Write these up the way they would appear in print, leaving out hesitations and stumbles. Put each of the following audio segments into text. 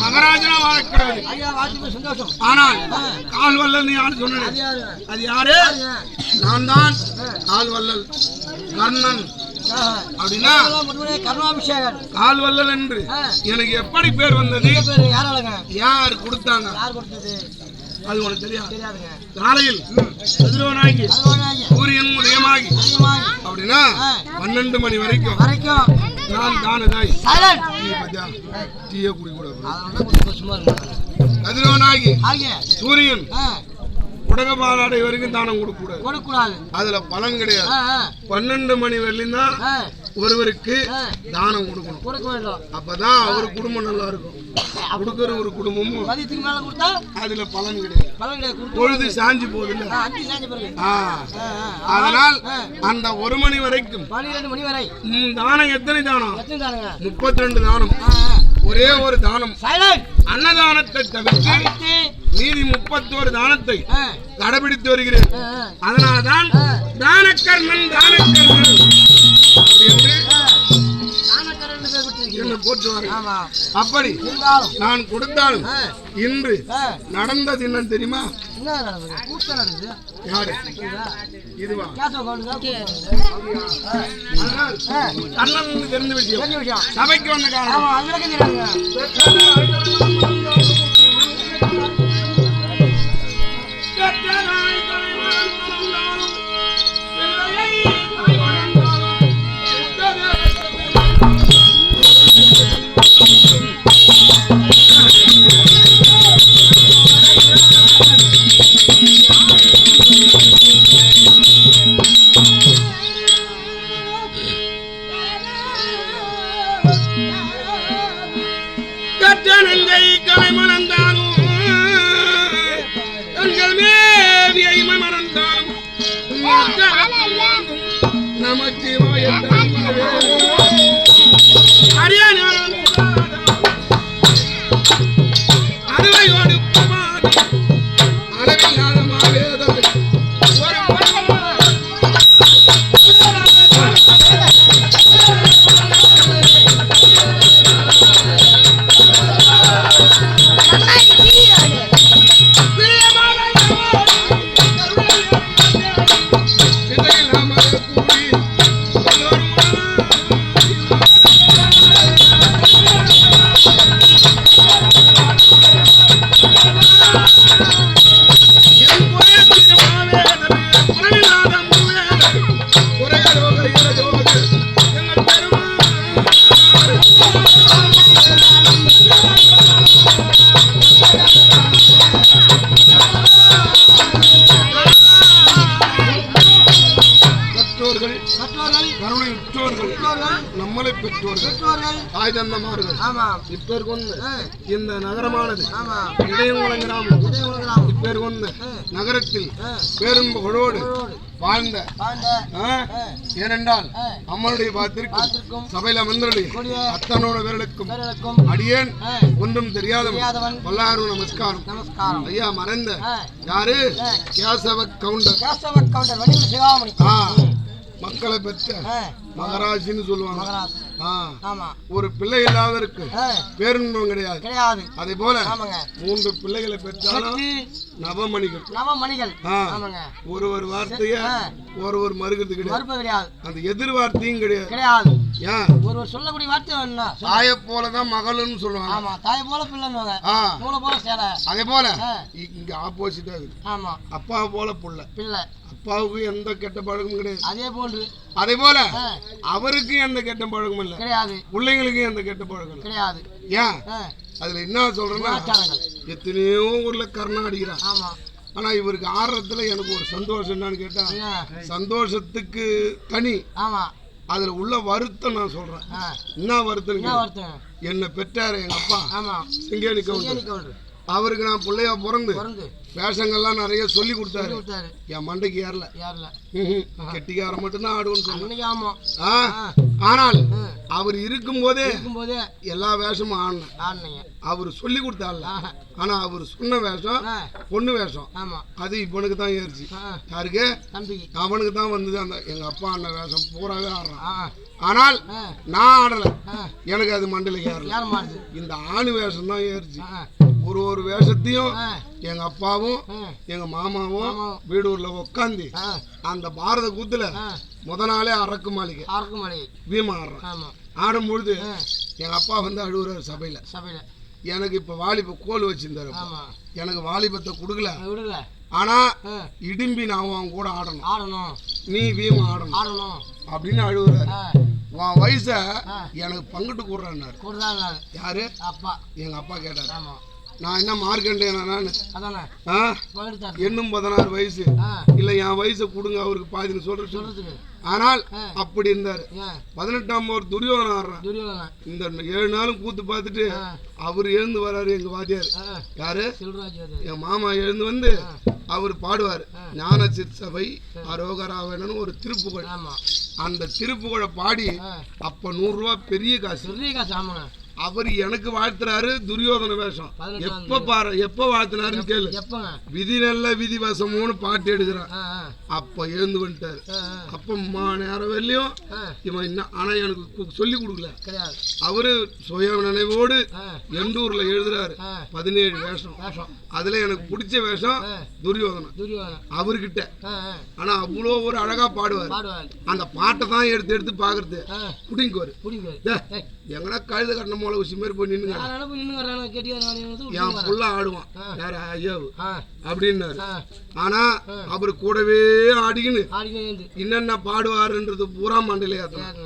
மகாராஜனா வாழ்க்கிறது. ஆனால் கால் வல்லல் யாரு சொன்னது? அது யாரு? நான் தான் கால் வல்லல் கர்ணன். அப்படின்னா கால் வல்லல் என்று எனக்கு எப்படி பேர் வந்தது? யார் கொடுத்தாங்க? அது உனக்கு தெரியாது. காலையில் எதிரோனாகி சூரியன் உதயமாகி அப்படின்னா 12 மணி வரைக்கும் நான் தானதாய் டீய குடிக்கூடாது. எதிரோனாகி சூரியன் உடக பாலாடை வரைக்கும் தானம் கொடுக்கூடாது. அதுல பலன் கிடையாது. 12 மணி வரலையும் தான் ஒருவருக்கு தானம் கொடுக்கணும். அப்பதான் அவர் குடும்பம் நல்லா இருக்கும். கொடுக்கிற ஒரு குடும்பமும் அதுல பலன் கிடையாது. பொழுது சாஞ்சி போகுது. அதனால் அந்த 1 மணி வரைக்கும் 12 மணி வரை தானம். எத்தனை தானம்? 32 தானம். ஒரே ஒரு தானம் அன்னதானத்தை தவிர்த்து மீதி 31 தானத்தை கடைபிடித்து வருகிறேன். அதனால்தான் தானக்கர்ணன் தானக்கர்ணன் என்று போற்றுவார். அப்படி நான் கொடுத்தாலும் இன்று நடந்த தினம் தெரியுமா? யாரு இதுவா? கண்ணன் தெரிந்த விஷயம். சபைக்கு வந்த காரணம் நம்மளை பெற்றோர்கள் தாய் தந்தமார்கள். இப்பேர் கொண்டு இந்த நகரமானது இடையங்குளம் கிராமம் இப்பேர் கொண்டு நகரத்தில் பேரும் புகழோடு வாழ்ந்த. ஏனென்றால் அம்மனுடைய பாத்திற்கும் சபையில மந்திரடி அத்தனோட விரலுக்கும் அடியேன் ஒன்றும் தெரியாதவன் பல்லாயிரம் நமஸ்காரம். ஐயா மறைந்த யாரு? கேசவ கவுண்டர் மக்களை பெற்ற மகராஜின்னு சொல்லுவாங்க. ஒரு பிள்ளை இல்லாதவருக்கு பேருன்பம் கிடையாது. அதே போல 3 பிள்ளைகளை பெற்றாலும் நவமணிகள். ஒரு வார்த்தைய ஒரு மறுக்கிறது கிடையாது. அந்த எதிர் வார்த்தையும் கிடையாது. ஒரு சொல்லக்கூடிய வார்த்தை தாயை போலதான் மகள்னு சொல்லுவாங்க. தாயை போல பிள்ளை. அதே போல இங்க ஆப்போசிட்டா இருக்கு. அப்பா போல பிள்ளை. அப்பாவுக்கு எந்த கெட்ட பழக்கமும் கிடையாது. அதே போல அவருக்கு எந்த கெட்ட பழக்கமும் இல்ல கிடையாது. பிள்ளைங்களுக்கு எந்த கெட்ட பழக்கம் கிடையாது. ஏன் அதுல என்ன சொல்றேன்னா, எத்தனையோ ஊர்ல கர்ணா அடிக்கிறான். ஆனா இவருக்கு ஆடுறதுல எனக்கு ஒரு சந்தோஷம் என்னன்னு கேட்டா, சந்தோஷத்துக்கு தனி அதுல உள்ள வருத்தம் நான் சொல்றேன். என்ன வருத்தம்? என்ன பெற்றாரு எங்க அப்பா சிங்கேணி கவுண்டர். அவருக்கு நான் பிள்ளையா பிறந்து வேஷங்கள்லாம் நிறைய சொல்லி கொடுத்தாரு. என் மண்டைக்கு ஏறல. கெட்டிக்கார மட்டும்தான் ஆடுவோன்னு சொன்னாங்க. ஆனால் அவர் இருக்கும் போதே எல்லா வேஷமும் ஆடினேன். அவர் சொல்லி கொடுத்தால. ஆனா அவர் சொன்ன வேஷம் பொண்ணு வேஷம். அது இவனுக்கு தான் ஏறிச்சு. யாருக்கு? அவனுக்கு தான் வந்தது. அந்த எங்க அப்பா அண்ணன் வேஷம் பூராவே ஆடுறான். ஆனால் நான் ஆடல. எனக்கு அது மண்டையில ஏறல. இந்த ஆணு வேஷம் தான் ஏறிச்சு. ஒரு வேஷத்தையும் எங்க அப்பாவும் எங்க மாமாவும் வீடூர்ல உட்காந்து அந்த பாரத கூத்துல முத நாளே அரக்கு மாளிகை வீமா ஆடுறான். ஆடும் பொழுது எங்க அப்பா வந்து அழுகுறாரு சபையில. எனக்கு இப்ப வாலிப கோல் வச்சிருந்தாரு. எனக்கு வாலிபத்தை கொடுக்கல. ஆனா இடும்பி நான் அவங்க கூட ஆடணும், நீ வீமா ஆடணும் அப்படின்னு அழுகுறாரு. உன் வயச எனக்கு பங்கிட்டு கூடுறாரு. யாரு? அப்பா. எங்க அப்பா கேட்டாரு. நான் என்ன மார்க்கண்டேன் இன்னும் 16 வயசு இல்ல, என் வயசை கொடுங்க அவருக்கு பாதின்னு சொல்றதுக்கு. ஆனால் அப்படி இருந்தாரு. 18ஆம் ஒரு துரியோதன ஆடுறான். இந்த 7 நாளும் கூத்து பார்த்துட்டு அவர் எழுந்து வர்றாரு. எங்க வாத்தியார் யாரு? என் மாமா எழுந்து வந்து அவர் பாடுவார். ஞான சிற்சபை அரோகராவணன் ஒரு திருப்புகழ். அந்த திருப்புகழை பாடி அப்ப 100 ரூபாய் பெரிய காசு. அவர் எனக்கு வாழ்த்துறாரு. துரியோதன வேஷம் எப்ப வாழ்த்தினாருன்னு கேளு. விதி நல்ல விதி வசமும்னு பாட்டு எடுக்கிறான். அப்ப எழுந்து வந்துட்டாரு. அப்ப நேரம் வரலையும் இவன் என்ன, ஆனா எனக்கு சொல்லி கொடுக்கல. அவரு சுய நினைவோடு எண்டூர்ல எழுதுறாரு 17 வேஷம். அதுல எனக்கு பிடிச்ச வேஷம் துரியோதன அவர்கிட்ட. ஆனா அவ்வளோ ஒரு அழகா பாடுவார். அந்த பாட்டை தான் எடுத்து பாக்குறது புடிங்குவாரு. எங்கன்னா கழுத கட்டணம் போல விஷயம் மாதிரி போய் நின்று என் புள்ள ஆடுவான். யார? ஐயாவு அப்படின்னாரு. ஆனா அவரு கூடவே ஆடிக்கின்னு என்னென்ன பாடுவாருன்றது பூரா மண்டையில ஏத்தலாம்.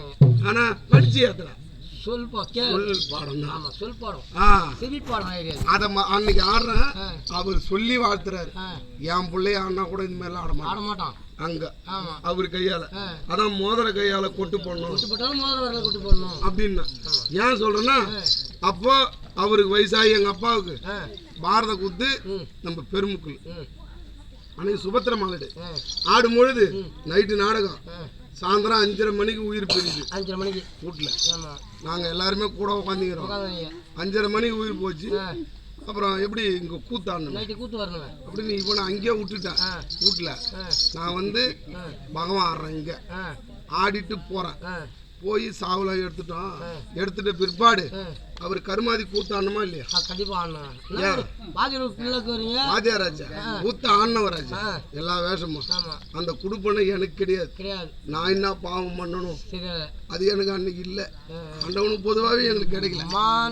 ஆனா படிச்சு ஏத்தலாம். அன்னைக்கு ஆடுறேன். அவர் சொல்லி வாழ்த்துறாரு. என் பிள்ளைய ஆடினா கூட இந்த மாதிரி ஆட மாட்டான். அங்க அவரு கையால அதான் மோதிர கையால கொட்டு போடணும் அப்படின்னு ஏன் சொல்றேன்னா, அப்போ அவருக்கு வயசாகி எங்க அப்பாவுக்கு பாரத கூத்து நம்ம பெருமுக்குள் அன்னைக்கு சுபத்திர மகளிர் ஆடும் பொழுது நைட்டு நாடகம். சாயந்தரம் 5:30 மணிக்கு உயிர் பிரிஞ்சு 5:30 மணிக்கு வீட்டுல நாங்க எல்லாருமே கூட உட்காந்துக்கிறோம். 5:30 மணிக்கு உயிர் போச்சு. அப்புறம் எப்படி இங்க கூத்தாடணும் அப்படின்னு இப்போ நான் அங்கேயே விட்டுட்டேன். வீட்டுல நான் வந்து பகவான் ஆடுறேன். இங்க ஆடிட்டு போறேன். போய் சாவலா எடுத்துட்ட பிற்பாடு அவர் கருமாதி கூத்தாடணுமா இல்லையா? கண்டிப்பா வாத்தியாராச்சா கூத்த ஆடினவராச்சா எல்லா வேஷமும். அந்த குடுப்பனை எனக்கு கிடையாது. நான் என்ன பாவம் பண்ணணும் அது எனக்கு அன்னைக்கு இல்ல. ஆண்டவனுக்கு பொதுவாகவே எங்களுக்கு கிடைக்கல.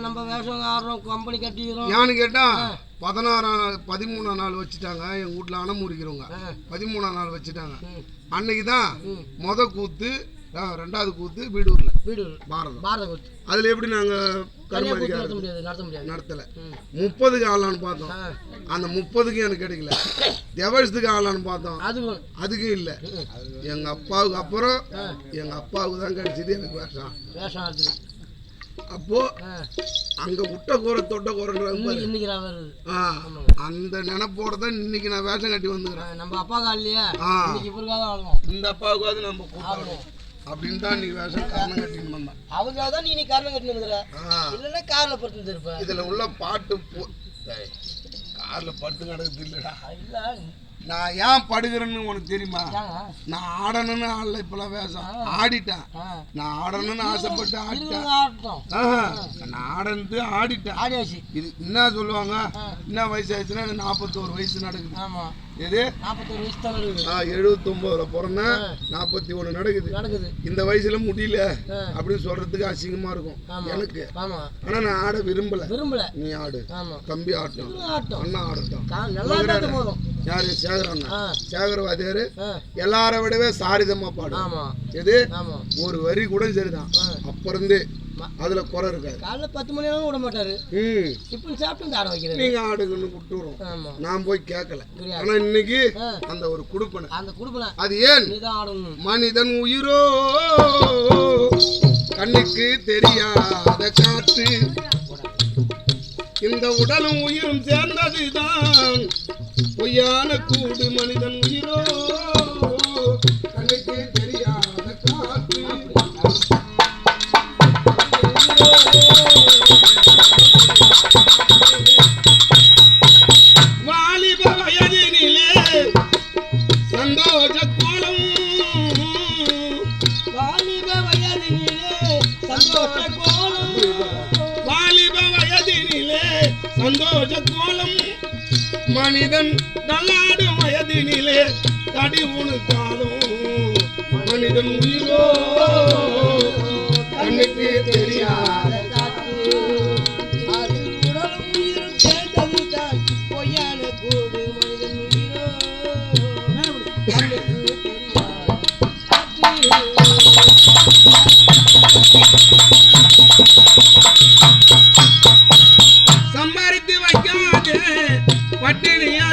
நம்ம வேஷம் ஆடுறோம் கம்பெனி கட்டிக்கிறோம். ஏன்னு கேட்டா 13ஆம் நாள் வச்சுட்டாங்க. எங்க வீட்டுல அணை முடிக்கிறவங்க 13ஆம் நாள் வச்சுட்டாங்க. அன்னைக்குதான் முத கூத்து, 2வது கூத்து வீடூர்ல பாரத கூத்து. அதுல எப்படி நாங்க நடத்தல. 30க்கு ஆடலான்னு பார்த்தோம். அந்த 30க்கு எனக்கு கிடைக்கல. தேவசத்துக்கு ஆடலான்னு பார்த்தோம். அதுக்கும் இல்ல. எங்க அப்பாவுக்கு அப்புறம் எங்க அப்பாவுக்கு தான் கிடைச்சது எனக்கு வேஷம். அப்போ அங்க விட்ட கூரை தொட்ட கூரைன்றாங்க. அந்த நினைப்போட தான் இன்னைக்கு நான் வேஷம் கட்டி வந்துக்கிறேன். நம்ம அப்பாவுக்கு இந்த அப்பாவுக்காவது நம்ம கூப்பிடுறோம் அப்படின்னு தான் நீ வேஷம் காரணம் கட்டின்னு வந்தான். அவருக்காக தான் நீ காரணம் கட்டின்னு வந்துடுற. இல்லைன்னா காரில் படுத்து இருப்ப. இதுல உள்ள பாட்டு காரில் படுத்து கிடக்குது இல்லடா. நான் ஏன் படுகிறேன்னு உனக்கு தெரியுமா? நான் ஆடணும்னு ஆடல. இப்பெல்லாம் வேஷம் ஆடிட்டேன். நான் ஆடணும்னு ஆசைப்பட்டு ஆடிட்டேன். நான் ஆடந்து ஆடிட்டேன். இது என்ன சொல்லுவாங்க, என்ன வயசு ஆயிடுச்சுன்னா 41 வயசு நடக்குது. எது 79ல பிறந்தேன். 41 நடக்குது. இந்த வயசுல முடியல அப்படின்னு சொல்றதுக்கு அசிங்கமா இருக்கும் எனக்கு. ஆனா நான் ஆட விரும்பல. நீ ஆடு, தம்பி ஆட்டம், அண்ணா ஆடட்டும். யாரு? சேகர வாத்தியாரு எல்லார விடவே சாரிதமா பாடும். எது ஒரு வரி கூட சரிதான். அப்ப இருந்தே அதுல குறை இருக்காது. காலைல 10 மணி நேரம் விட மாட்டாரு. இப்ப சாப்பிட்டு ஆட வைக்கிறது. நீங்க ஆடுங்கன்னு விட்டுறோம். நான் போய் கேட்கல. ஆனா இன்னைக்கு அந்த ஒரு குடுப்பனை அது ஏன் மனிதன் உயிரோ கண்ணுக்கு தெரியாத காற்று, இந்த உடலும் உயிரும் சேர்ந்ததுதான் பொய்யான கூடு மனிதன் உயிரோ கண்ணுக்கு தெரியாத காற்று வாலிப வயதினிலே சந்தோஷ கோலம் வாலிப வயதினிலே சந்தோஷ கோலம் வாலிப வயதினிலே சந்தோஷ கோலம் மனிதன் நல்லாடும் வயதினிலே தடி உணுக்காலும் மனிதன் உயிரோ கண்ணுக்கு தெரியாத சம்பாதித்து வைக்காதே பட்டினியா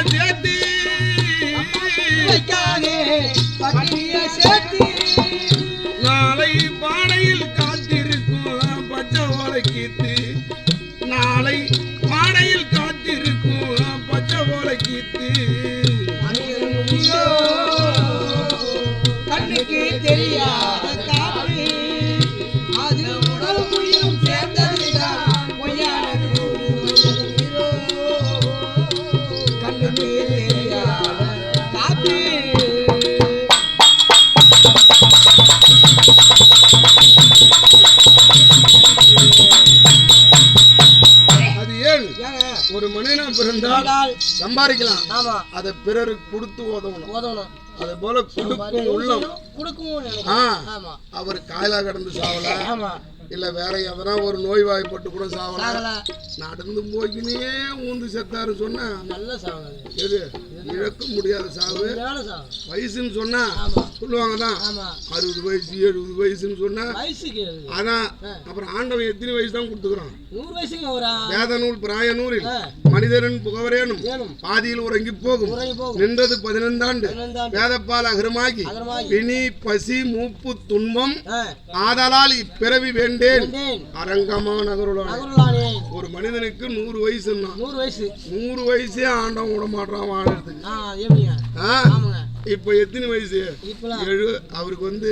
சேர்த்து நாளை பானையில் காத்திருக்கும் பச்சை ஓலை கீத்து நாளை பானையில் காத்திருக்கும் பச்சை ஓலை கீத்து கண்ணுக்கு தெரியாத காற்று அது உடல் உயிரும் சேர்ந்ததுதான் பொய்யான கண்ணுக்கு தெரியாத காற்று அது ஏன் ஒரு மனிதனா பிறந்தால் சம்பாதிக்கலாம் ஆமா அதை பிறருக்கு கொடுத்து உதவணும் அதே போல கொடுக்கும் உள்ளம் கொடுக்கும் அவர் காயலா கடந்து சாவல இல்ல வேற எதனா ஒரு நோய் வாய்ப்பட்டு கூட சாவல நடந்து போய்க்கினே ஊந்து செத்தாரு சொன்னா நல்ல சாவு எது இழக்க முடியாத சாவு வயசுன்னு சொன்னா சொல்லுவாங்கதான் 60 வயசு 70 வயசுன்னு சொன்னா அதான் அப்புறம் ஆண்டவன் எத்தனை வயசு தான் கொடுத்துக்கிறான் 100 வயசுக்கு வேத நூல் பிராய நூலில் மனிதரின் புகவரேனும் பாதியில் உறங்கி போகும் நின்றது 15 ஆண்டு வேதப்பால் அகரமாகி பிணி பசி மூப்பு துன்பம் ஆதலால் இப்பிறவி வேண்டேன் அரங்கமா நகருளானே. ஒரு மனிதனுக்கு 100 வயசு 100 வயசே ஆண்டவன் விட மாட்டான் வாழறதுக்கு. இப்ப எத்தனை வயசு? அவருக்கு வந்து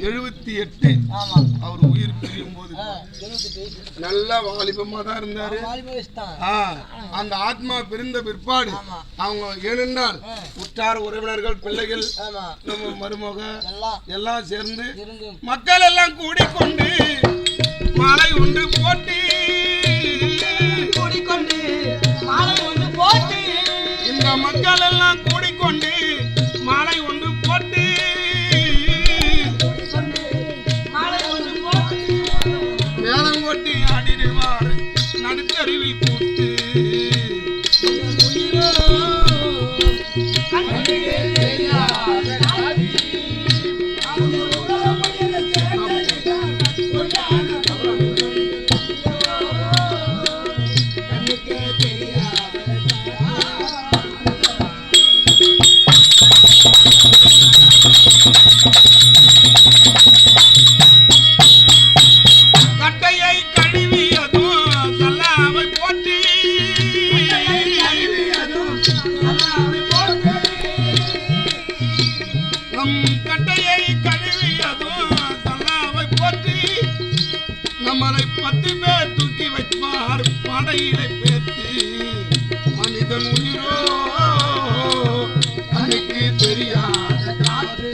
78. அவர் உயிர் பிரியும் போது நல்லா வாலிபமா தான் இருந்தாரு. அந்த ஆத்மா பிரிந்த பிற்பாடு அவங்க ஏனென்றால் உற்றார் உறவினர்கள் பிள்ளைகள் நம்ம மருமக எல்லாம் சேர்ந்து மக்கள் எல்லாம் கூடிக்கொண்டு மாலை ஒன்று போட்டு இந்த மக்கள் எல்லாம் கூடிக்கொண்டு மாலை ஒன்று போட்டு மேளம் கொட்டி ஆடிடுவார் நடுத்தறிவில் கூத்து. கட்டையை கழுவியதும் சல்லாவை போட்டு நம் கட்டையை கழுவியதும் சல்லாவை போட்டு நம்மளை 10 பேர் தூக்கி வைப்பார் படையிலை பேத்து. மனிதன் உயிரோ கண்ணுக்கு தெரியாத காற்று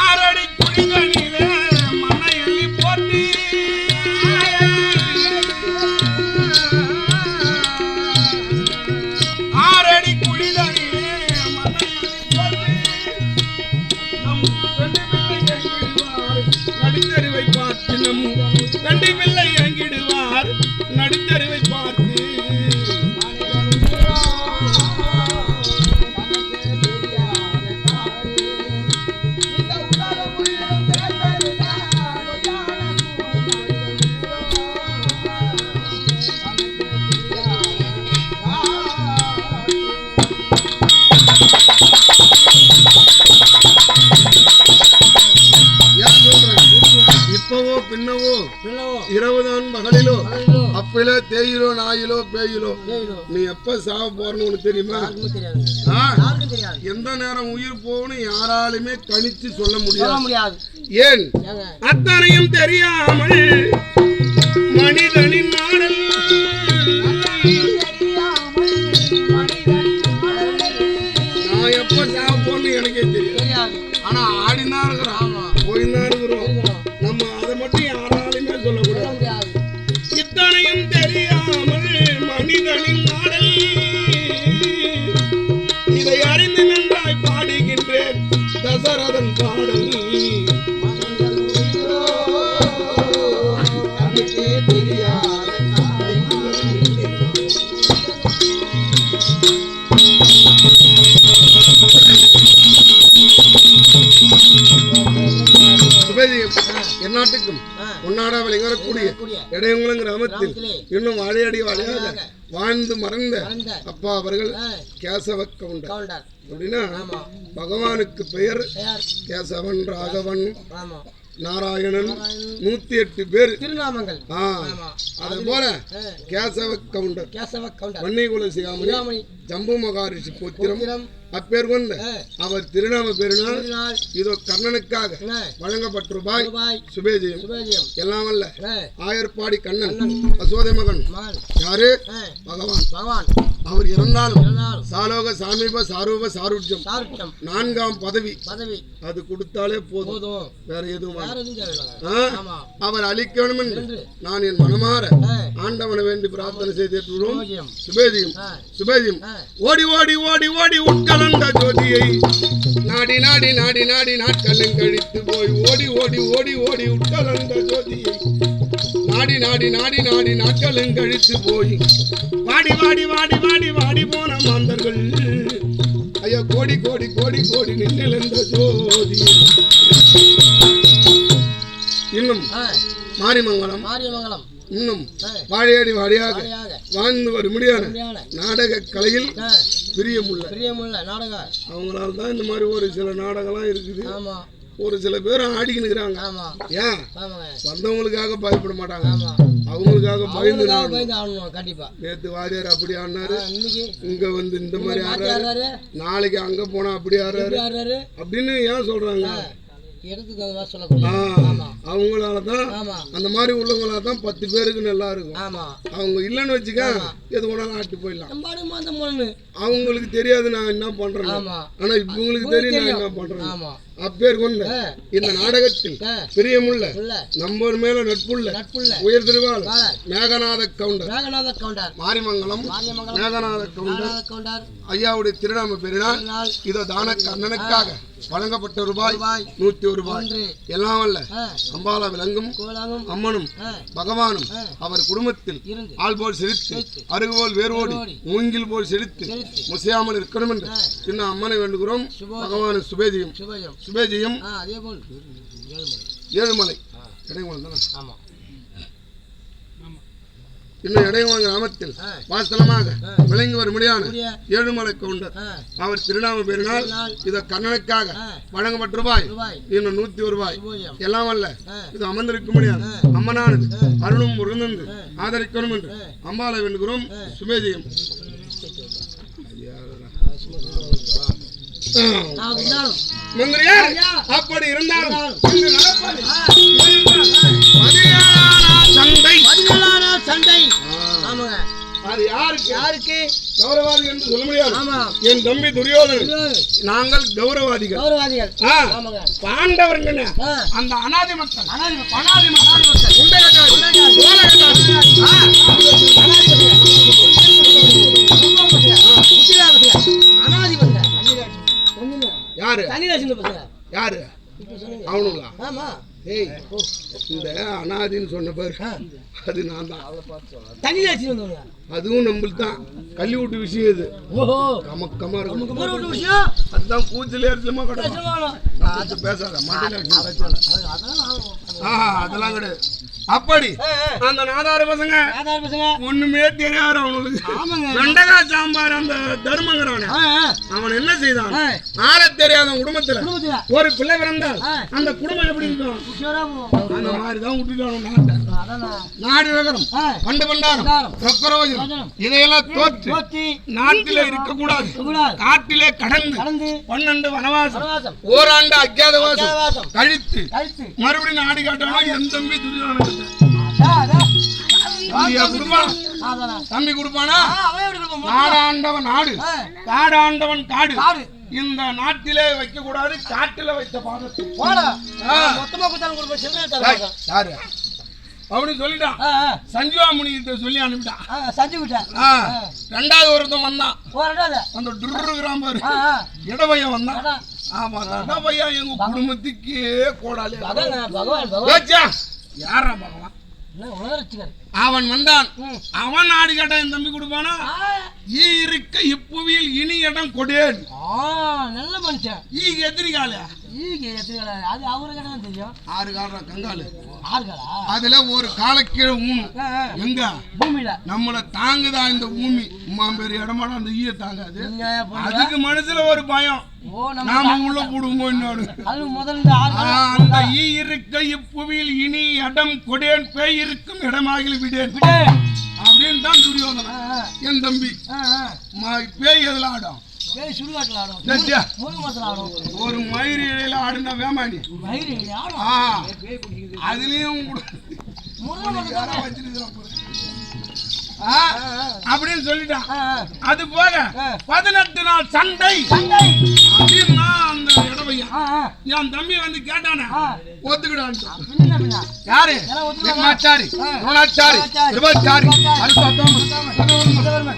ஆறடி குழிகளிலே மண்ணை எள்ளி போட்டு ஆறடி குழிகளிலே மண்ணை எள்ளி போட்டு நம் பெண்டு பிள்ளை இறங்கிடுவார் நடுத்தருவை பார்த்து. பின்னவோ இரவுதான் பகலிலோ அப்பில தேயிலோ நாயிலோ பேயிலோ நீ எப்ப சாவ போறன்னு உனக்கு தெரியுமா? எந்த நேரம் உயிர் போகணும்னு யாராலுமே கணிச்சு சொல்ல முடியாது. ஏன் அத்தனையும் தெரியாமல் மனிதனின் நாடல் நான் எப்ப சாவ போறேன்னு எனக்கே தெரியாது. ஆனா ஆடினா இருக்கிறோம் போயின்னா இருக்கிறோம். நம்ம அதை மட்டும் யாராலுமே சொல்லக்கூடாது. இத்தனையும் தெரியாமல் மனிதனின் நாடல் இதை அறிந்து நன்றாய் பாடுகின்றேன் தசரதன் பாடல். எந்நாட்டுக்கும் உன்னாடாமல் எங்கக்கூடிய இடையங்குளம் கிராமத்தில் இன்னும் வாழையடி வாழையாக வாழ்ந்து மறந்த அப்பா அவர்கள் கேசவ கவுண்டர். அப்படின்னா பகவானுக்கு பெயர் கேசவன், ராகவன், நாராயணன், 108 பேர் திருநாமங்கள். அதே போல கேசவ கவுண்டர் வன்னிகுல சிகாமணி ஜம்பு மகாரிஷி புத்திரம் அப்பேர் கொண்ட அவர் திருநாம பெருநாள் இதோ கர்ணனுக்காக வழங்கப்பட்ட ரூபாய் சுபேஜியம் எல்லாம் வல்ல ஆயர்பாடி கண்ணன் அசோதை மகன் யாரு? பகவான். அவர் இறந்தாலும் சாலோக சாமீப சாரூப சாருட்யம் 4ஆம் பதவி அது கொடுத்தாலே போதும், வேற எதுவும் அவர் அளிக்க வேண்டும் என்று நான் என் மனமாற ஆண்டவனை வேண்டி பிரார்த்தனை செய்துள்ளோம். சுபேஜியம் ஓடி ஓடி ஓடி ஓடி உட்கலந்த ஜோதியை நாடி நாடி நாடி நாடி நாட்களும் கழித்து போய் ஓடி ஓடி ஓடி ஓடி உட்கலந்த ஜோதியை நாடி நாடி நாடி நாடி நாட்களும் கழித்து போய் வாடி வாடி வாடி வாடி வாடி போன மாந்தர்கள் ஐயா கோடி கோடி கோடி கோடி நின்றிருந்த ஜோதி. இன்னும் மாரிமங்கலம் இன்னும் வாழையடி வாடியாக வாழ்ந்து வரும் முடியாத நாடக கலையில் பிரியமுள்ள நாடகம். அவங்களால தான் இந்த மாதிரி ஒரு சில நாடகம்லாம் இருக்குது. ஒரு சில பேர் ஆடிக்கின்னு இருக்கிறாங்க. ஏன் வந்தவங்களுக்காக பயப்பட மாட்டாங்க, அவங்களுக்காக பயந்து கண்டிப்பா. நேத்து வாரியார் அப்படி ஆடினாரு, இங்க வந்து இந்த மாதிரி ஆடுறாரு, நாளைக்கு அங்க போனா அப்படி ஆடுறாரு அப்படின்னு ஏன் சொல்றாங்க? அவங்களாலதான் அந்த மாதிரி உள்ளவங்களாதான் 10 பேருக்கு நல்லா இருக்கும். அவங்க இல்லன்னு வச்சுக்க எது வேணாலும் ஆட்டு போயிடலாம். அவங்களுக்கு தெரியாது நான் என்ன பண்றேன், ஆனா இவங்களுக்கு தெரியும் நான் என்ன பண்றேன். அப்பேர் கொண்ட இந்த நாடகத்தில் பிரியமுள்ள நம்பர் மேல நட்புள்ள உயர் திருவாள் மேகநாத கவுண்டர் மாரிமங்கலம் மேகநாத கவுண்டர் ஐயாவுடைய திருநாம பெருநாள் இதோ தான கண்ணனுக்காக வழங்கப்பட்ட ரூபாய் 101 ரூபாய். எல்லாம் வல்ல அம்பாலா விளங்கும் அம்மனும் பகவானும் அவர் குடும்பத்தில் ஆள் போல் செலுத்து அருகுபோல் வேரோடி மூங்கில் போல் செலுத்து முசையாமல் இருக்கணும் என்று இன்னும் அம்மனை வேண்டுகிறோம். பகவான் சுபேஜியம் ஏழுமலை இடையங்குளம் தானே? இன்னும் இடையங்குளம் கிராமத்தில் வாஸ்தலமாக விளங்கி வரும் முடியான ஏழுமலை கவுண்டர் அவர் திருநாம பெருநாள் இத கண்ணனுக்காக வழங்கப்பட்ட ரூபாய் இன்னும் 101 ரூபாய். எல்லாம் அல்ல இது அமர்ந்திருக்க முடியாது அம்மனானது அருளும் முருகந்து ஆதரிக்கணும் என்று அம்பாலை வேண்டுகிறோம். சுபேஜியம் அப்படி இருந்தாலும் சண்டை அது யாருக்கு கௌரவாதி என்று சொல்ல முடியாது. என் தம்பி துரியோதனன் நாங்கள் கௌரவாதிகள். பாண்டவர்கள் அந்த அனாதி மக்கள் யாரு யாரு அவனுங்களா? இந்த அனாதின்னு சொன்ன பேரு அது நான் தான். அதுவும் நம்மளுக்கு தான் கள்ளி விட்டு விஷயம் இது கமக்கமா இருக்கும். அதுதான் கூச்சல் ஏற்றமா கிடையாது. பேசாத அதெல்லாம் கிடையாது. அப்படி அந்த நாதார பசங்க ஒண்ணுமே தெரியாது அவனுக்கு. வெண்டகா சாம்பார் அந்த தர்மங்கிறவன அவன் என்ன செய்தான், ஆள தெரியாத குடும்பத்துல ஒரு பிள்ளை பிறந்தால் அந்த குடும்பம் எப்படி இருக்கும், அந்த மாதிரிதான் விட்டுட்டான். நாடு நகரம் பண்டு பண்டாரம் ரொக்கரோஜனம் இதையெல்லாம் தோற்று நாட்டிலே இருக்க கூடாது, காட்டிலே கடந்து 12 வனவாசம் ஓராண்டு அஜ்ஞாதவாசம் கழித்து மறுபடியும் நாடு காட்டணும். என் தம்பி துரியோதனன் தம்பி கொடுப்பானா? நாடாண்டவன் நாடு, காடாண்டவன் காடு. இந்த நாட்டிலே வைக்க கூடாது, காட்டில வைத்த பாதத்தை அப்படி சொல்லிட்டான். சஞ்சீவா முனி சொல்லி அனுப்பிட்டான். ரெண்டாவது ஒருத்தன் வந்தான், அந்த டுர்ருகிறான் பாரு, இடபையன் வந்தான். ஆமா, இடபையன் எங்க குடும்பத்துக்கே கோடாலே. யாரா பகவான் அவன் வந்தான். அவன் நாடு கேட்டா என் தம்பி கொடுப்பானா? ஈ இருக்க இப்புவியில் இனி இடம் கொடேன். நல்ல மனுஷன். ஈ எதிரிகால அது அவரு கேட்டதான் தெரியும். 6 காலம் கங்காலு, 6 காலா? அதுல ஒரு காலக்கீழே ஊனும். எங்க பூமியில நம்மள தாங்குதா இந்த பூமி. பெரிய இடமான அந்த ஈய தாங்காது. அதுக்கு மனசுல ஒரு பயம், நாம உள்ள போடுவோம். அந்த ஈ இருக்க இப்புவியில் இனி இடம் கொடேன், பேய் இருக்கும் இடமாகி விடேன் அப்படின்னு தான் துரியோதனன். என் தம்பி பேய் எதுல ஆடும்? ஒரு மயிறு இலையில ஆடுனா வேமாண்டி அதுலயும் அப்படின்னு சொல்லிட்டான். அது போக 18 நாள் சண்டை அப்படின்னா அந்த இடவையா என் தம்பி வந்து கேட்டானே ஒத்துக்கிடான். யாரு? பிரம்மாச்சாரி, துரோணாச்சாரி, கிருபாச்சாரி,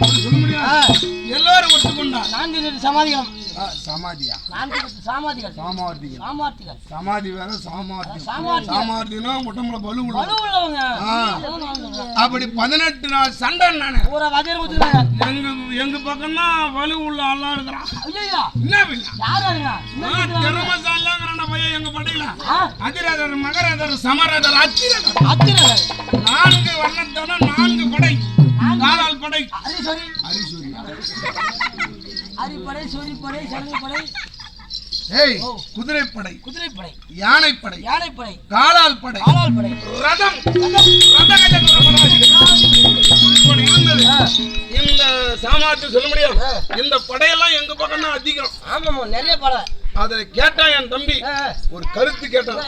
சொல்ல முடியாது. எல்லாரும் ஒத்துக்கொண்டா. 4 சமாதிகள். சமாதியா? சாமாதிகள். சமாதி வேற சாமார்த்தினா உடம்புல பலு உள்ளவங்க. அப்படி 18 நாள் சண்டை. நானு எங்க பக்கம் தான் வலு உள்ள ஆளா இருக்கிறான். திறமசாலாங்கிறான் பையன் எங்க படையில. அதிரதர், மகரதர், சமரதர், அத்திரதர். 4 வண்ணத்தோட 4 படை. காலால் படை, அரிப்படை, சொரிப்படை, சரங்குப்படை, குதிரைப்படை, யானைப்படை, காலால் படை, ரதம், இந்த சாமார்த்தி சொல்ல முடியும். இந்த படையெல்லாம் எங்க பக்கம் தான் அதிகம். ஆமா, நிறைய படை. அதை கேட்டா என் தம்பி ஒரு கருத்து கேட்டான்.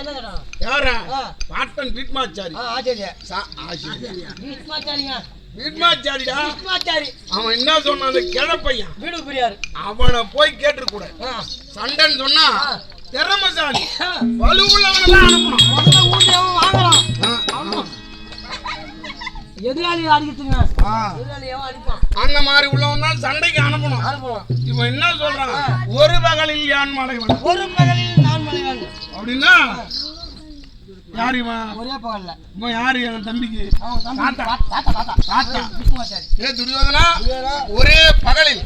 யாரா? பாட்டன் பீட்மாச்சாரி. வீட்மாச்சாரிடா. அவன் என்ன சொன்னான்? அந்த கிழப்பையன் வீடு பெரியாரு. அவனை போய் கேட்டு கூட சண்டைன்னு சொன்னா திறமசாலி வலு உள்ளவனெல்லாம் அனுப்பணும். எதிராளி அடிக்கிறதுங்க, அந்த மாதிரி உள்ளவன் தான் சண்டைக்கு அனுப்பணும். இவன் என்ன சொல்றான்? ஒரு பகலில் யான் மலைவன், ஒரு பகலில் நான் மலைவன் அப்படின்னா யாரு இவன்? ஒரே பகல்ல இவன் யாரு? என் தம்பிக்கு துரியோதனா. ஒரே பகலில்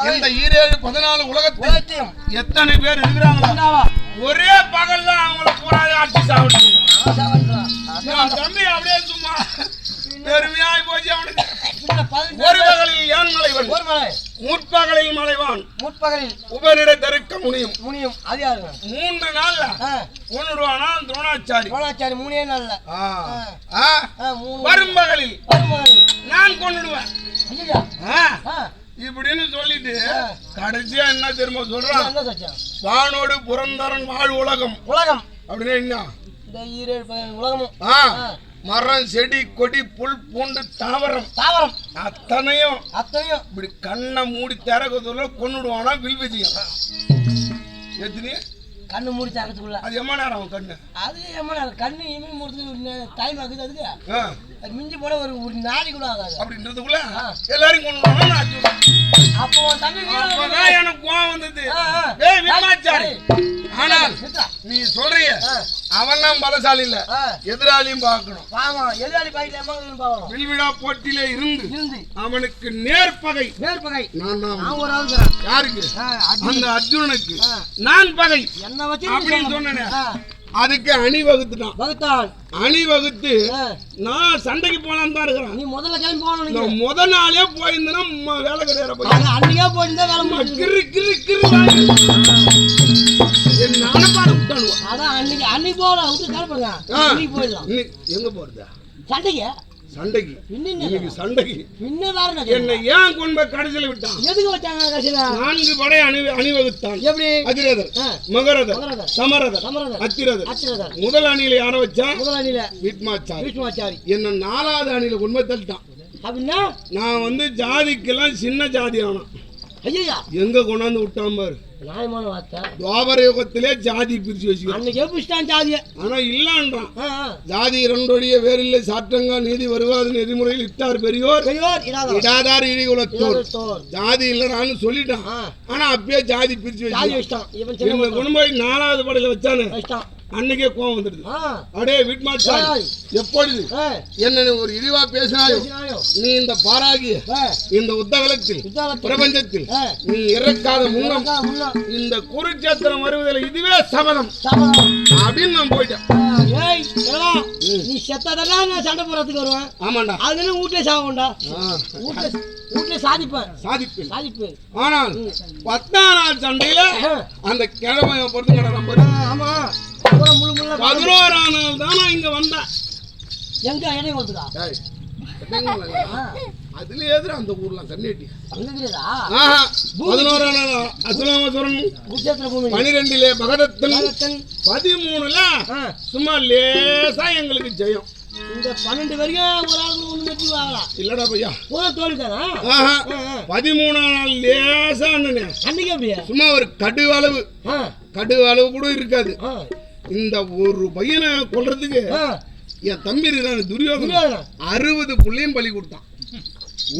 இந்த 14 உலகத்தில் எத்தனை பேர் இருக்கிறாங்களோ ஒரே பகல்ல அவங்கள பூரா ஆட்சி சாப்பிட்டு தம்பி அப்படியே சும்மா பெருமையாய் போச்சு அவனுக்கு. ஒரு பகலில் யான் மலைவன், முற்பகலில் மலைவான், முற்பகலில் உபனிட தருக்க முடியும். அது யாரு? 3 நாள்ல கொன்னுடுவானா துரோணாச்சாரி. 3 நாள்ல. வரும்பகலில் நான் கொன்னுடுவேன் இப்படின்னு சொல்லிட்டு கடைசியா என்ன தெரியுமா சொல்றான்? வானோடு புறந்தரன் வாழ் உலகம். அப்படின்னா என்ன? உலகமும் மரம், செடி, கொடி, புல், பூண்டு, தாவரம் அத்தனையும் இப்படி கண்ணை மூடி திறக்கிறதுல கொன்னுடுவானா வில் விஜயம். எத்தனை கண்ணு மூடி திறக்கிறதுக்குள்ள அது எம்ம நேரம் அவன் கண்ணு? அது எம்ம நேரம் கண்ணு இமி மூடுறதுக்கு டைம் ஆகுது. அதுக்கு அது மிஞ்சி போட ஒரு நாளை கூட ஆகாது. அப்படின்றதுக்குள்ள எல்லாரும் கொன்னுடுவானா? அப்போ தம்பி எனக்கு கோவம் வந்தது. ஆனால் நீ சொல்றிய அவன் தான் பலசாலி இல்ல, எதிராளியும் பார்க்கணும். வில்விழா போட்டியில இருந்து அவனுக்கு நேர்பகை. யாருக்கு? அந்த அர்ஜுனனுக்கு நான் பகை என்ன வச்சு அப்படின்னு சொன்னேன். அதுக்கு அணி வகுத்தான். அணி வகுத்து நான் சண்டைக்கு போலாம் தான் இருக்கிறேன். நீ முதல்ல கிளம்பி போகணும். முதல் நாளே போயிருந்தேன்னா வேலை கிடையாது. அன்னைக்கே போயிருந்தா வேலை கிரு கிரு கிரு என் நானப்பாடு விட்டானுவா. அதான் அன்னைக்கு போகலாம் விட்டு கிளம்புங்க. இன்னைக்கு போயிடலாம். எங்க போறதா? சண்டைக்கு இன்னைக்கு சண்டைக்கு என்ன ஏன் கொண்டு கடைசியில் விட்டான்? எதுக்கு வச்சாங்க கடைசியில? 4 படை அணிவகுத்தான். எப்படி? அதிரதர், மகரதர், சமரதர், அத்திரதர். முதல் அணியில யாரை வச்சா? வீட்மாச்சாரி. என்ன 4வது அணியில கொண்டு போய் தள்ளிட்டான். அப்படின்னா நான் ஜாதிக்கெல்லாம் சின்ன ஜாதி ஆனோம். ஐயா எங்க கொண்டாந்து விட்டான் பாரு. நியாயமான வார்த்தை. துவாபர யுகத்திலே ஜாதி பிரிச்சு வச்சுக்கலாம். ஜாதிய ஆனா இல்லன்றான். ஜாதி 2 ஒழிய வேறில்லை, சாற்றங்கா நீதி வருவாது நெறிமுறையில் இட்டார் பெரியோர் இடாதார் இடிகுலத்தோர். ஜாதி இல்லைன்னு சொல்லிட்டான். ஆனா அப்பயே ஜாதி பிரிச்சு வச்சுட்டான். என்ன கொண்டு போய் 4வது படையில வச்சானு அன்னைக்கே கோவம் வந்துடுது. அடே வீட்மாச்சாரி, எப்பொழுது என்ன ஒரு இழிவா பேசினாயோ நீ இந்த பாராகிய இந்த உத்தகலத்தில் பிரபஞ்சத்தில் நீ இறக்காத முன்னம் இந்த குருட்சேத்திரம் வருவதில் இதுவே சபதம் அப்படின்னு நான் போயிட்டேன். நீ செத்ததெல்லாம் நான் சண்டை போறதுக்கு வருவேன். ஆமாண்டா. அதுல வீட்டுல சாவுண்டா. வீட்டுல சாதிப்பேன். ஆனால் 10ஆம் நாள் சண்டையில அந்த கிழமை பொறுத்து நம்பர். ஆமா 11ஆம் நாள் தானா இங்க வந்தேன். எங்க இடம் கொடுத்துடா? அதுல எதிர அந்த ஊர்லாம் கண்ணேட்டி 11ஆம் நாள் அசுலாமசுரன் 12லே பகதத்தன் 13ல சும்மா லேசா எங்களுக்கு ஜெயம். இந்த 12 வரைக்கும் ஒரு ஆளுக்கு ஒண்ணு வெற்றி வாங்கலாம். இல்லடா பையா பூரா தோல்விதானா? 13ஆம் நாள் லேசா அன்னைக்கு அப்படியே சும்மா ஒரு கடு அளவு கூட இருக்காது. இந்த ஒரு பையனை கொல்றதுக்கு என் தம்பி இருக்கிறான் துரியோதனன் 60 புள்ளையும் பலி கொடுத்தான்.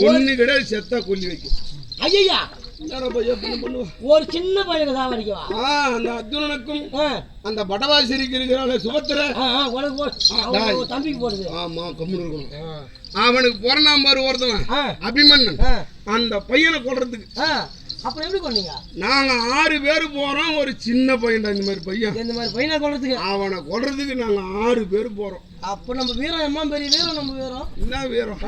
ஒண்ணு கிடையாது, செத்தா கொல்லி வைக்கும். ஐயா ஒரு சின்ன பையனை சாவடிக்கவா? அந்த அர்ஜுனனுக்கும் அந்த படவாசிரிக்கு இருக்கிற சுபத்திர தம்பிக்கு போடுது. ஆமா கம்முன்னு இருக்கணும். அவனுக்கு பிறந்தாம் பாரு ஒருத்தவன் அபிமன்னன். அந்த பையனை கொல்றதுக்கு அப்புறம் எப்படி கொண்டீங்க? நாங்க 6 பேர் போறோம். ஒரு சின்ன பையன்டா இந்த மாதிரி பையனை கொல்றதுக்கு. அவனை கொல்றதுக்கு நாங்க 6 பேர் போறோம். அப்ப நம்ம வீரம் எம்மா பெரிய வீரம். நம்ம வீரம் என்ன வீரம்?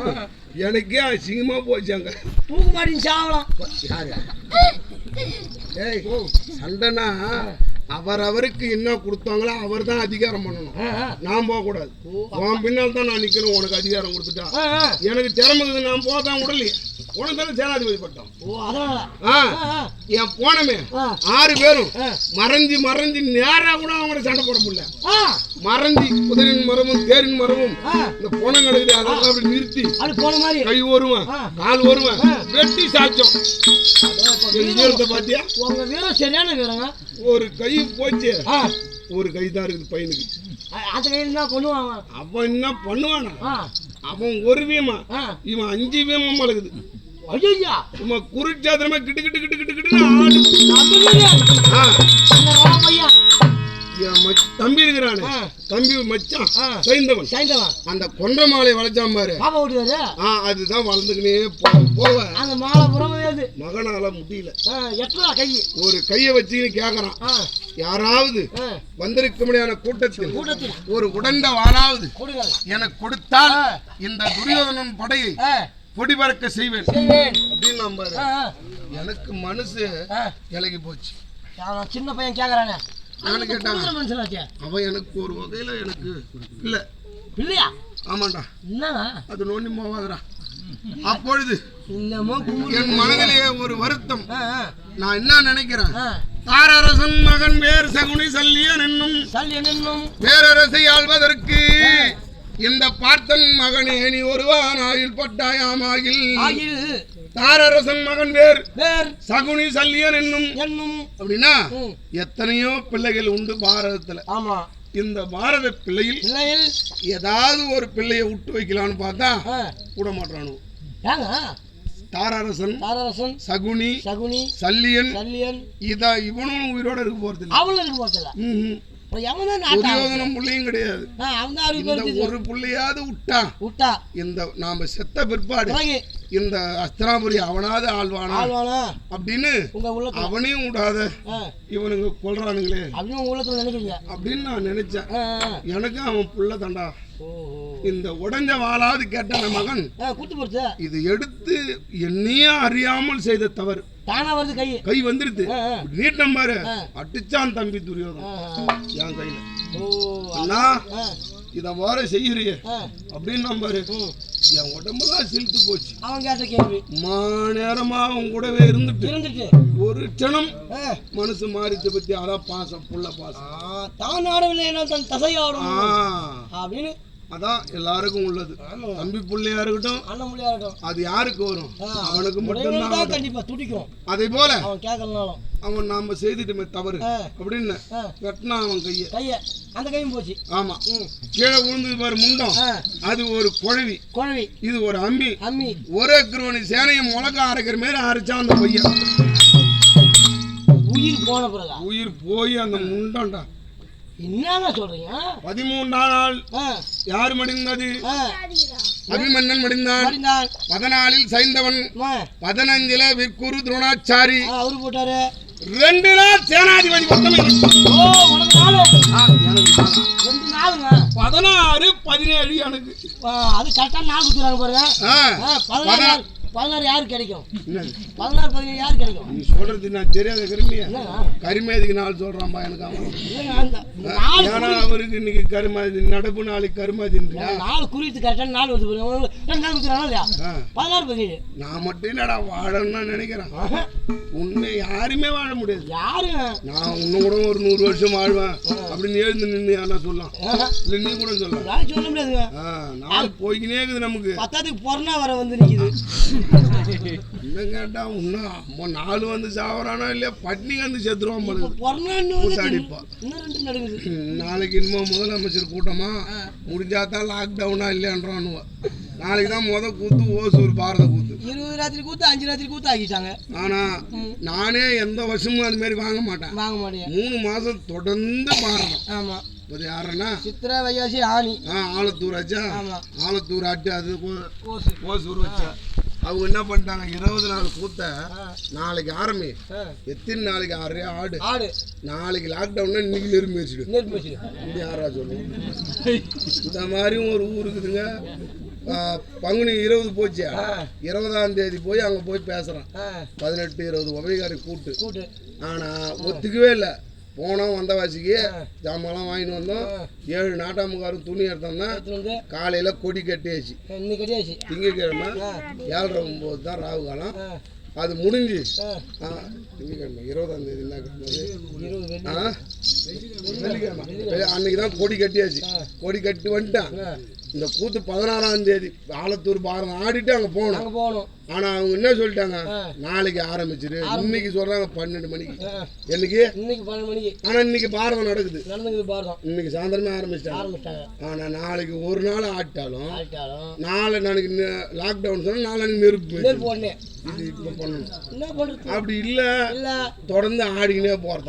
எனக்கே அசிங்கமா போச்சாங்க. தூக்கு மாட்டின்னு சாவலாம். ஏய் சண்டைனா அவருக்கு என்ன கொடுத்தாங்களோ அவர் தான் அதிகாரம் பண்ணணும். நான் போக கூடாது. உன் பின்னால் தான் நான் நிக்கணும். உனக்கு அதிகாரம் கொடுத்துட்டா எனக்கு திறமை நான் போதான் உடலையே. உனக்கு தானே சேனாதிபதி பட்டம். என் போனமே 6 பேரும் மறைஞ்சு நேரா கூட அவங்கள சண்டை போட முடியல. மறைஞ்சி குதிரின் மரமும் தேரின் மரமும் இந்த போனம் கிடக்குது. அதெல்லாம் அப்படி நிறுத்தி கை வருவேன் கால் வருவேன் வெட்டி சாச்சோம். வீரத்தை பாத்தியா? உங்க வீரம் சரியான வீரங்க. ஒரு கை போச்சு, ஒரு கை தான் இருக்குது பையனுக்கு. அவன் என்ன பண்ணுவானா? அவன் ஒரு வீமா, இவன் 5 வீமம் பழகுது. இவன் குருட்சேத்திரமா கிட்டு கிட்டு கிட்டு கிட்டு கிட்டு தம்பி இருக்கிறானு. தம்பி மச்சான் சைந்தவன் அந்த கொன்ற மாலை வளைச்சான் பாரு. அதுதான் வளர்ந்துக்கினே போவேன். மகனால முடியல. ஒரு கையை வச்சுக்கின்னு கேக்குறான், யாராவது வந்திருக்க முடியாத கூட்டத்தில் ஒரு உடண்ட வாழாவது எனக்கு கொடுத்தால் இந்த துரியோதனன் படையை பொடி பறக்க செய்வேன் அப்படின்னு நம்பாரு. எனக்கு மனசு இலகி போச்சு. சின்ன பையன் கேக்குறானே, அவன் எனக்கு ஒரு வகையில எனக்கு இல்லையா? ஆமாண்டா, அது நோண்டி போவாதரா. அப்பொழுது என் மனதிலே ஒரு வருத்தம். நான் என்ன நினைக்கிறேன், தாரரசன் மகன் வேர் சகுனி சல்லியன் என்னும் பேரரசை ஆள்வதற்கு இந்த பார்த்தன் மகனே நீ ஒருவான் ஆயில் பட்டாயாமாகில். தாரரசன் மகன் வேர் சகுனி சல்லியன் என்னும் அப்படின்னா எத்தனையோ பிள்ளைகள் உண்டு பாரதத்துல. ஆமா, இந்த பாரத பிள்ளையில் ஏதாவது ஒரு பிள்ளைய விட்டு வைக்கலான்னு பார்த்தா கூட மாட்டானு. தாரரசன் சகுனி சல்லியன் இவனும் உயிரோட இருக்க போறது. துரியோதனம் புள்ளையும் கிடையாது. இந்த ஒரு புள்ளையாவது விட்டா இந்த நாம செத்த பிற்பாடு இந்த அஸ்தினாபுரி அவனாவது ஆழ்வானா அப்படின்னு அவனையும் விடாத இவனுங்க கொல்றானுங்களே அப்படின்னு நான் நினைச்சேன். எனக்கு அவன் புள்ள தண்டா. இந்த உடஞ்ச வாளாவது கேட்ட மகன் இது எடுத்து என்னையும் அறியாமல் செய்த தவறு கை வந்துருது. நீட்டம் பாரு அடிச்சான் தம்பி துரியோதனன் என் கையில. அண்ணா இத வார செய்யறிய அப்படின்னு நம்பாரு. என் உடம்பெல்லாம் சிலுத்து போச்சு. நேரமா அவன் கூடவே இருந்துட்டு ஒரு க்ஷணம் மனசு மாறிச்சு பத்தி. அதான் பாசம் புள்ள பாசம் தான் ஆடவில்லை தன் தசையாடும் அப்படின்னு அதான் எல்லாருக்கும் உள்ளது. தம்பி பிள்ளையா இருக்கட்டும் அண்ணன் பிள்ளையா இருக்கட்டும் அது யாருக்கு வரும்? அவனுக்கு மட்டும்தான் கண்டிப்பா துடிக்கும். அதே போல அவன் கேட்கலனாலும் அவன் நாம செய்துட்டுமே தவறு அப்படின்னு வெட்டினா அவன் கைய அந்த கையும் போச்சு. ஆமா கீழே விழுந்தது பாரு முண்டம். அது ஒரு குழவி இது ஒரு அம்மி ஒரே கிரோனி சேனையை முளக்க அரைக்கிற மாதிரி அரைச்சா அந்த பையன் உயிர் போன பிறகு உயிர் போய் அந்த முண்டம்டா. என்ன சொல்றீங்க? 13ஆம் நாள் யார் மடிந்தது? அபிமன்னன் மடிந்தான். 14இல் சைந்தவன் 15ல விற்குரு துரோணாச்சாரி அவரு போட்டாரு. 2 நாள் சேனாதிபதி 16 17 எனக்கு அது கரெக்டா நாள் குடுக்குறாங்க பாருங்க. 16 யாரு கிடைக்கும்? 16 17 யாரு கிடைக்கும்? நீ சொல்றது நான் தெரியாத கரிமேதிக்கு நாள் சொல்றான்பா எனக்கு. ஏன்னா அவருக்கு இன்னைக்கு கருமாதி நடப்பு நாளைக்கு கருமாதி நாள் குறித்து கரெக்டான நாள் வந்து 16 17 நான் மட்டும் என்னடா வாழணும்னு நினைக்கிறேன். உன்னை யாருமே வாழ முடியாது. யாரு நான் இன்னும் கூட ஒரு 100 வருஷம் வாழ்வேன் அப்படின்னு எழுந்து நின்று யாரா சொல்லலாம். இல்ல நீ கூட சொல்லலாம். சொல்ல முடியாது. நாள் போய்கினே இருக்குது. நமக்கு 10க்கு பொறனா வர வந்து நிக்குது. இன்னும் கேட்டா இன்னும் 4 வந்து சாவறானா இல்லையா பட்னி வந்து செத்துருவான். நாளைக்கு இன்னும் முதலமைச்சர் கூட்டமா முடிஞ்சாதான் லாக்டவுனா இல்லையான்றானுவ. நாளைக்கு தான் கூத்து ஓசூர் பாரத கூத்து 20 ராத்திரி கூத்து 5 ராத்திரி கூத்து ஆகிட்டாங்க. ஆனா நானே எந்த வருஷமும் அது மாதிரி வாங்க மாட்டேன் 3 மாசம் தொடர்ந்து பாரதம். ஆமா அது யாருன்னா சித்திரை வைகாசி ஆனி ஆலத்தூர் ஆச்சா. ஆலத்தூர் ஆட்டு அது ஓசூர் வச்சா. அவங்க என்ன பண்ணிட்டாங்க 20 நாள் கூத்த நாளைக்கு ஆரம்பி எத்தனை நாளைக்கு ஆடு நாளைக்கு லாக்டவுன் இன்னைக்கு நெருங்கி யாரா சொல்லுங்க. இந்த மாதிரியும் ஒரு ஊர் இருக்குதுங்க. பங்குனி 20 போச்சு. 20ஆம் தேதி போய் அங்க போய் பேசுறான் 18 20 உபயகாரி கூட்டு. ஆனா ஒத்துக்கவே இல்லை. போனோம் வந்தவாசிக்கு ஜாமெல்லாம் வாங்கிட்டு வந்தோம். 7 நாட்டாமுக்காரும் துணி எடுத்தோம்னா காலையில கொடி கட்டியாச்சு. திங்கக்கிழமை 7:30 தான் ராகு காலம். அது முடிஞ்சு திங்கக்கிழமை 20ஆம் தேதி வெள்ளிக்கிழமை அன்னைக்குதான் கொடி கட்டியாச்சு. கொடி கட்டி வந்துட்டான். இந்த கூத்து 16ஆம் தேதி ஆலத்தூர் பாரதம் ஆடிட்டு அங்க போகணும். ஆனா அவங்க என்ன சொல்லிட்டாங்க நாளைக்கு ஆரம்பிச்சிரு. இன்னைக்கு சொல்றாங்க 12 மணிக்கு. இன்னைக்கு 12 மணிக்கு. ஆனா இன்னைக்கு பாரதம் நடக்குது. இன்னைக்கு சாயந்தரமே ஆரம்பிச்சிட்டாங்க. ஆனா நாளைக்கு ஒரு நாள் ஆட்டாலும் நாளைக்கு லாக்டவுன் சொன்னா நாளைக்கு நெருப்பு இது இப்ப பண்ணணும். அப்படி இல்ல தொடர்ந்து ஆடிக்கினே போறது.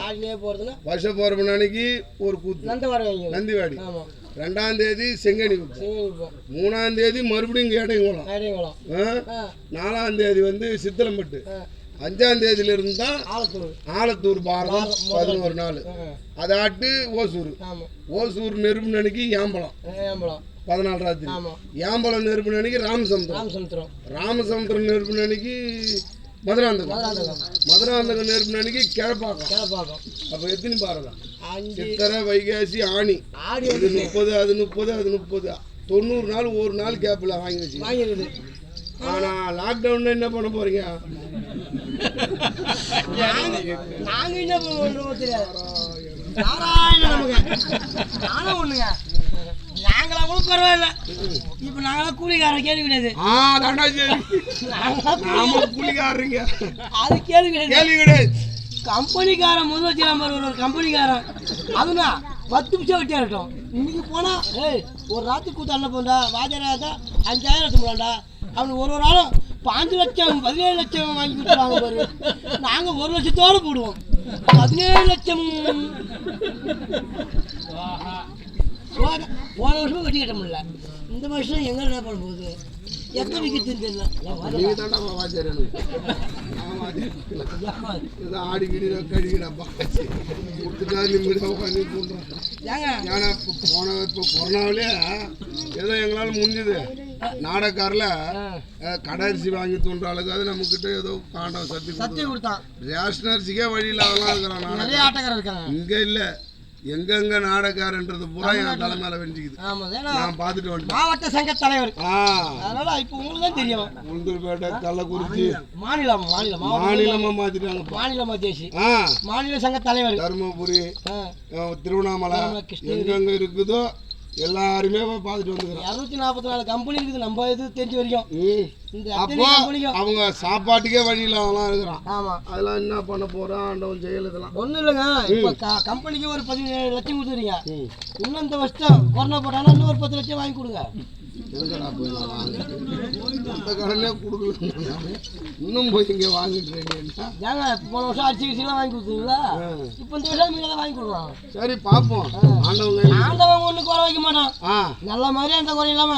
வருஷ போற அன்னைக்கு ஒரு கூத்து நந்திவாடி. 2ஆம் தேதி செங்கனி, 3ஆம் தேதி மறுபடியும் கேட்டைங்குளம், 4ஆம் தேதி வந்து சித்தலம்பட்டு, 5ஆம் தேதியில இருந்து தான் ஆலத்தூர் பாரதம் 11 நாள். அதாட்டு ஓசூர் நெருப்பு அன்னைக்கு ஏம்பலம் 14 ராத்திரி. ஏம்பலம் நெருப்பு அன்னைக்கு ராமசமுத்திரம் நெருப்பு அன்னைக்கு மதுராந்தகம் நெருப்பு அன்னைக்கு கிழப்பாக்கம். அப்ப எத்தனை பாரதம்? சித்திரை வைகாசி ஆணி. அது 30 அது 90 நாள் ஒரு நாள் கேப்ல வாங்கி வச்சு. ஆனா லாக்டவுன் என்ன பண்ண போறீங்க? நாங்க என்ன பண்ணுவோம் தெரியாது. ஒண்ணுங்க நாங்களா கூட பரவாயில்ல. இப்ப நாங்களாம் கூலிக்காரன் கேள்வி கிடையாது. கூலிக்காரங்க அது கேள்வி கிடையாது. கம்பெனிக்காரன் முதல் வச்சுக்கலாம் பாரு. ஒரு கம்பெனிக்காரன் அதுனா 10 நிமிஷம் விட்டு இருக்கட்டும். இன்னைக்கு போனா ஒரு ராத்திரி கூத்து அண்ணன் போண்டா வாஜராஜா 5000 எடுத்துக்கலாம்டா. அவனுக்கு ஒரு ஆளும் 5 லட்சம் 17 லட்சம் வாங்கி கொடுத்துருவாங்க பாரு. நாங்க 1 லட்சத்தோடு போடுவோம். 17 லட்சம். போன வருஷமும் கட்டி கட்ட முடியல. இந்த வருஷம் எங்க என்ன பண்ண போகுது? எத்தனை விக்கெட் தெரியல. ஆடி கழிக்கிறப்பா கொரோனாவிலே ஏதோ எங்களால் முடிஞ்சது. நாடகாரில் கடரிசி வாங்கி தோன்ற அளவுக்கு நம்ம கிட்ட ஏதோ காண்டம் சத்தி கொடுத்தான். ரேஷன் அரிசிக்கே வழியில் அதெல்லாம் இருக்கிறான். நிறைய ஆட்டக்காரர் இருக்காங்க இங்க இல்ல. எங்கெங்க நாடகாரன்றது பூரா என் தலைமையில வெஞ்சிக்குது. நான் பார்த்துட்டு வந்துட்டேன். மாவட்ட சங்க தலைவர். அதனால இப்ப உங்களுக்கு தான் தெரியும். உளுந்தூர்பேட்டை, கள்ளக்குறிச்சி மாநிலமா மாத்திட்டாங்க. மாநிலமா தேசி மாநில சங்க தலைவர். தருமபுரி, திருவண்ணாமலை எங்கெங்க இருக்குதோ எல்லாருமே பார்த்துட்டு வந்துக்கிறோம். 244 கம்பெனி இருக்குது நம்ம இது தெரிஞ்ச வரைக்கும். அப்போ அவங்க சாப்பாட்டுக்கே வழியில் அதெல்லாம் இருக்கிறான். ஆமா, அதெல்லாம் என்ன பண்ண போறான் ஆண்டவன் செயலுதெல்லாம் ஒன்றும் இல்லைங்க. இப்போ கம்பெனிக்கு ஒரு 17 லட்சம் கொடுத்துறீங்க. இன்னும் இந்த வருஷம் கொரோனா போட்டாலும் இன்னும் ஒரு 10 லட்சம் வாங்கி கொடுங்க. அந்த கடனே கொடுக்கல, இன்னும் போய் இங்கே வாங்கிட்டு ஏங்க போன வருஷம் அரிசி கிரிசிலாம் வாங்கி கொடுத்தீங்களா? இப்போ இந்த வருஷம் மீன் வாங்கி கொடுக்கலாம். சரி பார்ப்போம். ஆண்டவன் ஒன்றும் குறை வைக்க மாட்டான். நல்ல மாதிரி அந்த குறை இல்லாம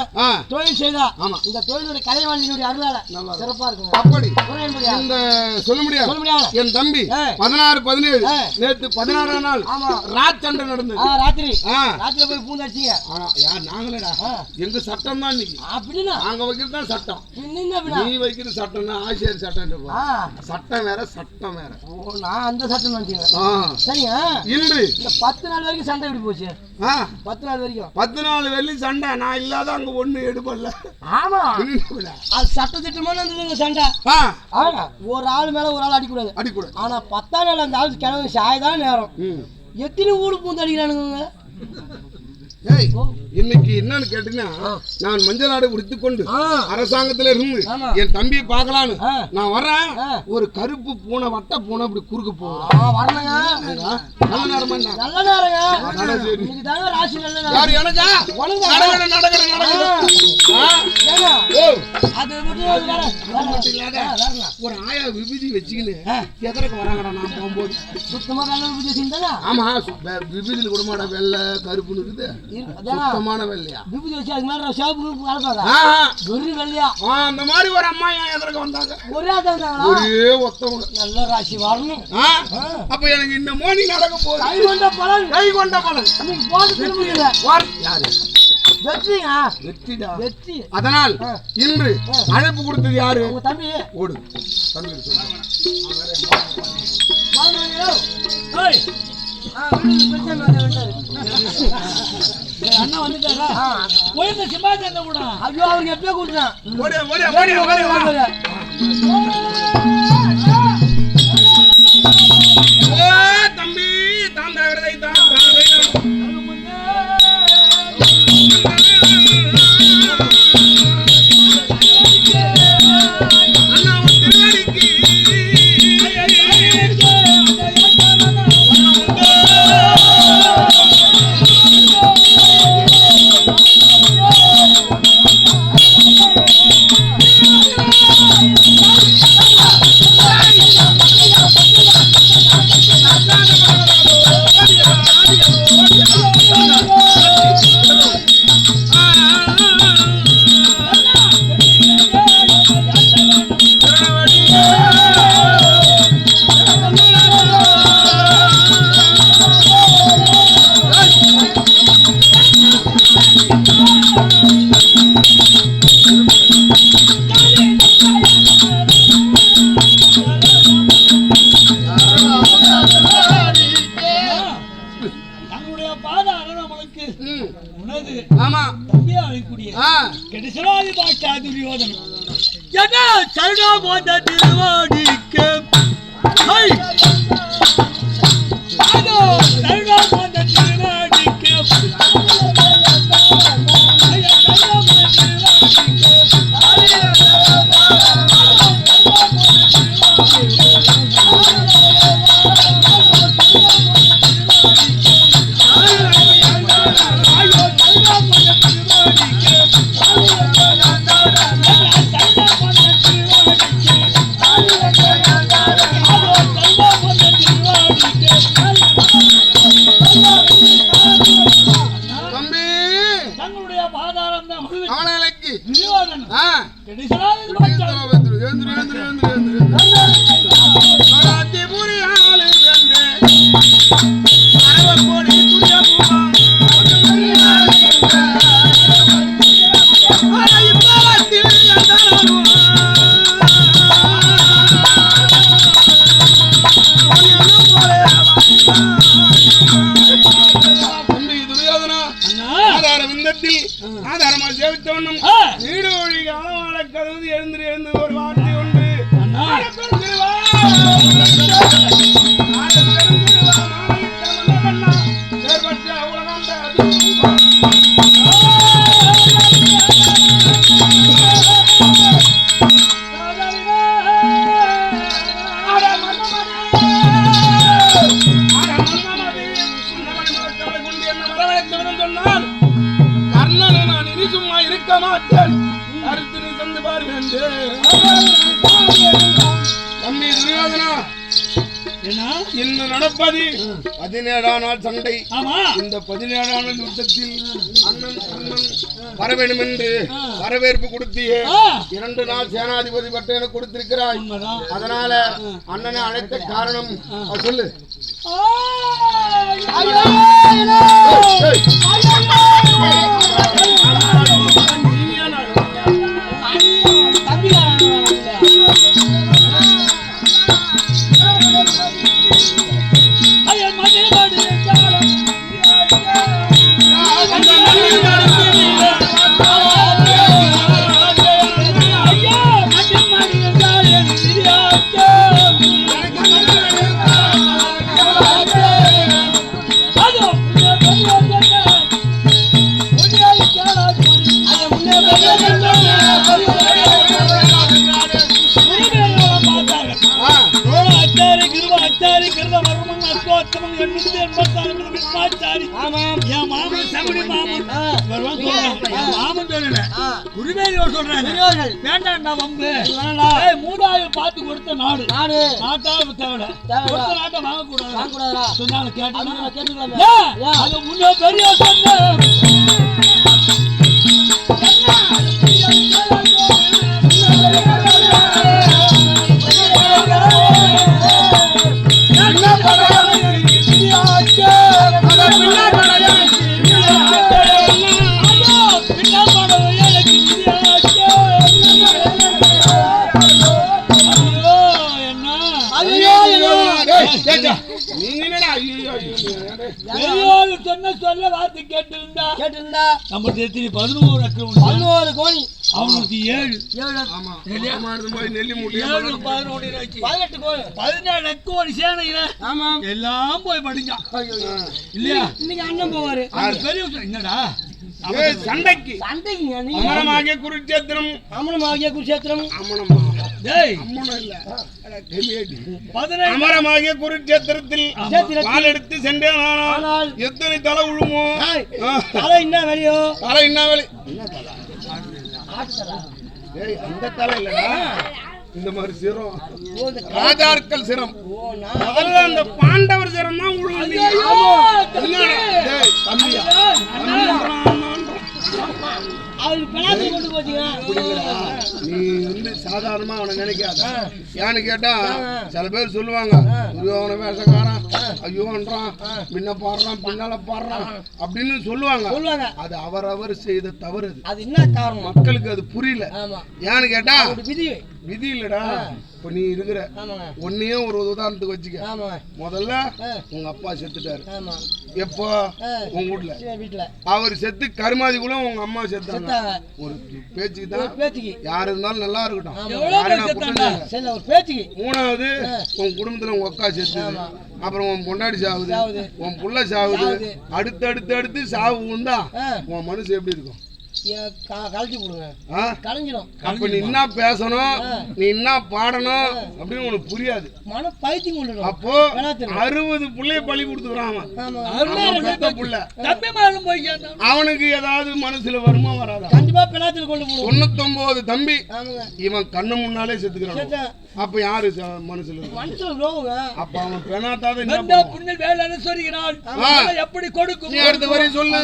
தொழில் செய்தா இந்த தொழிலுடைய கலைவாணியினுடைய அருளால சிறப்பா இருக்கும். அப்படி இந்த சொல்ல முடியாது. என் தம்பி 16, 17 நேற்று 16ஆம் நாள் ராத் சண்டை நடந்தது. ராத்திரி போய் பூந்தடிச்சிங்க. யார் நாங்களேடா? எங்க சட்டம் தான் இன்னைக்கு. அப்படின்னா நாங்க வைக்கிறது தான் சட்டம். நீ வைக்கிற சட்டம்னா ஆசிரியர் சட்டம். சட்டம் வேற சட்டம் வேற. நான் அந்த சட்டம் நினைச்சேன். சரிங்க. இன்று இந்த 10 நாள் வரைக்கும் சண்டை எப்படி போச்சு? 10 நாள் வரைக்கும் 10 நாள் வெள்ளி சண்டை. நான் இல்லாத அங்க ஒண்ணு எடுப்பல. ஆமா, அது சட்ட திட்டமா நடந்ததுங்க சண்டை. ஒரு ஆள் மேல ஒரு ஆள் அடிக்கூடாது. ஆனா 10ஆம் நாள் அந்த ஆள் கிழமை சாயதான் நேரம். எத்தனை ஊடு பூந்து அடிக்கிறானுங்க. இன்னைக்கு என்னன்னு கேட்டீங்கன்னா, நான் மஞ்சள் நாடு உடுத்திக் கொண்டு அரசாங்கத்துல இருந்து என் தம்பியை பார்க்கலான்னு நான் வர்றேன். ஒரு கருப்பு பூனை, வட்ட பூனை இப்படி குறுக்கு போறேன். ஒரு ஆயா விபூதி வச்சுக்கின்னு எதற்கு வராங்கடா நான் போகும்போது? சுத்தமா வெள்ளை விபூதி. ஆமா, விபூதியில கூட மாட்டா வெள்ளை கருப்புன்னு இருக்குது. சுத்தமான வெள்ளையா விபூதி வச்சு அதுக்கு மேல சேப்பு கலப்பாங்க. வெள்ளையா அந்த மாதிரி ஒரு அம்மா என் எதிர்க்க வந்தாங்க. ஒரே ஒத்தவங்க. நல்ல ராசி வரணும். அப்ப எனக்கு இந்த மோனி நடக்க போகுது. கை கொண்ட பலன். நீங்க போட்டு திரும்பல. யாரு வெற்றிடா வெற்றி. அதனால் இன்று அழைப்பு கொடுத்தது யாரு? உங்க தம்பி. ஓடு தம்பி அண்ணா வந்துட்டாரா? போயிருந்த சிம்மாசன கூட. ஐயோ அவருக்கு எப்பயே கூட்டுறான். தம்பி குடும்பத்தில் ஆதாரமா சேவித்தவனும் வீடு ஒழி அளவாழ கதவு எழுந்து ஒரு வார்த்தை ஒன்று நடப்பது 17ஆம் நாள் சண்டை. இந்த 17ஆம் நாள் யுத்தத்தில் அண்ணன் வர வேண்டும் என்று வரவேற்பு கொடுத்தியே 2 நாள் சேனாதிபதி பட்டேன கொடுத்திருக்கிறாய். அதனால அண்ணனை அழைத்த காரணம் சொல்லு. மூடாவை பார்த்து கொடுத்த நாடு நாட்டாவது தேவை நாட்டை வாங்கக்கூடாது சொன்னாலும் கேட்டுக்கலாம். அது முன்னே பெரிய சொல்ல வார்த்தை கேட்டிருந்தா நம்ம 11 கோணி அவனுக்கு 7 17 கோடி சேனையில எல்லாம் போய் படிச்சான் இல்லையா? இன்னைக்கு அண்ணன் போவாரு பெரிய என்னடா சண்டைக்கு அமரமாகிய குருட்சேத்திரம் அமரமாகிய குருட்சேத்திரத்தில் கால் எடுத்து சென்றேன். ஆனால் எத்தனை தலை உழுமோ தலை என்ன வெளியோ தலை என்ன வெளி அந்த தலை இல்லடா இந்த மாதிரி சிரம் ராஜாக்கள் சிரம் அந்த பாண்டவர் சிரம் தான் நீ வந்து சாதாரணமா அவனை நினைக்காத. ஏன்னு கேட்டா சில பேர் சொல்லுவாங்க அவனை வேஷக்காரன் ஐயோன்றான் முன்ன பாடுறான் பின்னால பாடுறான் அப்படின்னு சொல்லுவாங்க. அது அவரவர் செய்த தவறு. அது என்ன காரணம் மக்களுக்கு அது புரியல. ஏன்னு கேட்டா விதி இல்லடா. இப்ப நீ இருக்கிற ஒன்னையே ஒரு உதாரணத்துக்கு வச்சுக்க. முதல்ல உங்க அப்பா செத்துட்டாரு. எப்போ உங்க வீட்டுல அவர் செத்து கருமாதிக்குள்ள உங்க அம்மா செத்தாங்க. ஒரு பேச்சுக்கு தான் யாரு இருந்தாலும் நல்லா இருக்கட்டும். மூணாவது உன் குடும்பத்துல உங்க அக்கா செத்து, அப்புறம் உன் பொண்டாடி சாவுது, உன் புள்ள சாவுது, அடுத்து சாவு வந்தா உன் மனசு எப்படி இருக்கும்? கலைச்சு போடுங்க கலைஞ்சிடும். அப்ப நீ என்ன பேசணும் நீ என்ன பாடணும் அப்படின்னு உனக்கு புரியாது. மன பைத்தியம் கொண்டு அப்போ 60 புள்ளைய பலி கொடுத்துக்கிறான் அவனுக்கு ஏதாவது மனசுல வருமா வராதா? கண்டிப்பா பிணத்தில் கொண்டு போடுவோம். 99 தம்பி இவன் கண்ணு முன்னாலே செத்துக்கிறான். அப்ப யாரு மனசுல அப்ப அவன் பெணாத்தாவது எப்படி கொடுக்கும்? அடுத்த வரை சொல்லு.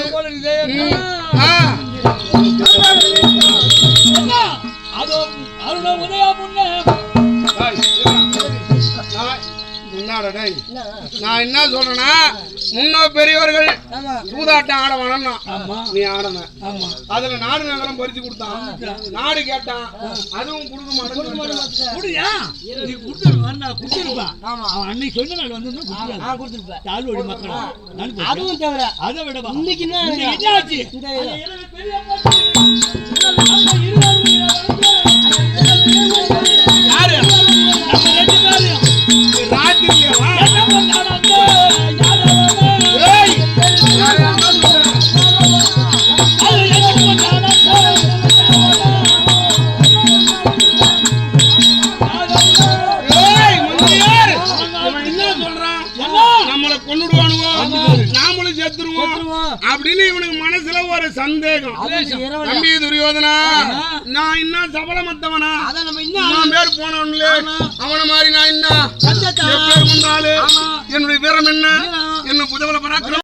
என்னடா டேய், நான் என்ன சொல்றேன்னா முன்ன பெரியவர்கள் சூதாட்டம் ஆட வேணும்னா நீ ஆடன, அதுல நாடு நகரம் பறிச்சு கொடுத்தான், நாடு கேட்டான், அதுவும் கொடுக்க மாட்டேன். அன்னைக்கு சொன்ன நாள் வந்து அதுவும் தவிர அதை விட இன்னைக்கு என்ன ஆச்சு? யாரு நம்ம ரெண்டு பேரும் ராத்திரியா என்ன பண்ணாங்க? ஏய் யாரா அது என்ன பண்ணாங்க? ஏய் முந்தியார் இவன் என்ன சொல்றான்? நம்மள கொன்னுடுவானுவோ, நாமளும் செத்துருவோம் அப்படின்னு இவனுக்கு மனசுல ஒரு சந்தேகம். தம்பி துரியோதனா, நான் இன்னும் சபலமத்தவனா? நான் பேர் போனவன்ல அவன மாதிரி நான் என்ன பேர் வந்தாலும் என்னுடைய வீரம் என்ன, என்ன புதவல பராக்கிரம்